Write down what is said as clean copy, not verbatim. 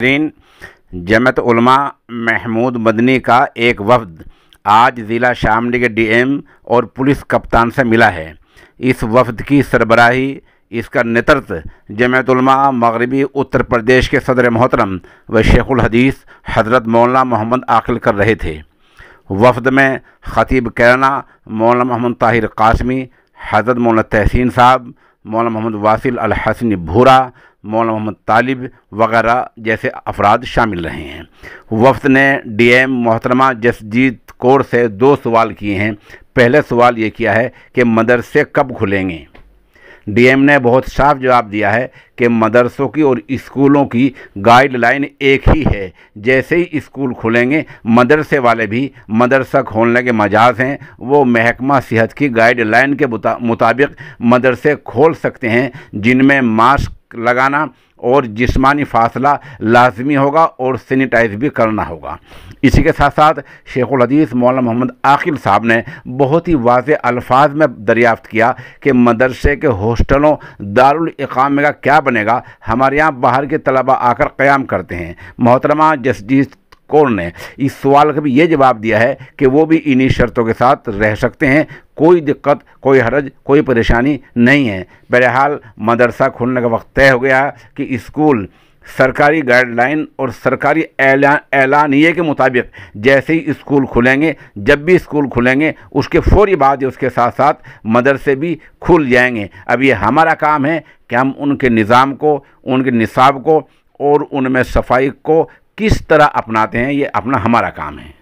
नाज़रीन, जमात उलमा महमूद मदनी का एक वफ़द आज ज़िला शामली के डीएम और पुलिस कप्तान से मिला है। इस वफ़द की सरबराही, इसका नेतृत्व जमात उलमा मगरबी उत्तर प्रदेश के सदर मोहतरम व शेखुल हदीस हज़रत मौलाना मोहम्मद आकिल कर रहे थे। वफ़द में ख़तीब कैराना मौलाना मोहम्मद ताहिर कासमी, हज़रत मौलाना तहसीन साहब, मौलाना मोहम्मद वासिल अल हसनी भूरा, मौलाना मोहम्मद तालिब वगैरह जैसे अफराद शामिल रहे हैं। वफ़द ने डीएम मोहतरमा जसजीत कौर से 2 सवाल किए हैं। पहले सवाल ये किया है कि मदरसे कब खुलेंगे। डीएम ने बहुत साफ जवाब दिया है कि मदरसों की और स्कूलों की गाइडलाइन एक ही है। जैसे ही स्कूल खुलेंगे मदरसे वाले भी मदरसा खोलने के मजाज हैं, वो महकमा सेहत की गाइडलाइन के मुताबिक मदरसे खोल सकते हैं, जिनमें मास्क लगाना और जिस्मानी फासला लाजमी होगा और सैनिटाइज भी करना होगा। इसी के साथ साथ शेखुल हदीस मौलाना मोहम्मद आकिल साहब ने बहुत ही वाज़ेह अल्फाज में दरियाफ़्त किया कि मदरसे के हॉस्टलों दारुल इकामे का क्या बनेगा। हमारे यहाँ बाहर के तलबा आकर क़याम करते हैं। मोहतरमा जसजीत कौर ने इस सवाल का भी ये जवाब दिया है कि वो भी इन्हीं शर्तों के साथ रह सकते हैं। कोई दिक्कत, कोई हरज, कोई परेशानी नहीं है। बहरहाल मदरसा खुलने का वक्त तय हो गया है कि स्कूल सरकारी गाइडलाइन और सरकारी एलानिए के मुताबिक जैसे ही स्कूल खुलेंगे, जब भी स्कूल खुलेंगे उसके फौरी बाद उसके साथ साथ मदरसे भी खुल जाएंगे। अब ये हमारा काम है कि हम उनके निज़ाम को, उनके निसाब को और उनमें सफाई को किस तरह अपनाते हैं, ये अपना हमारा काम है।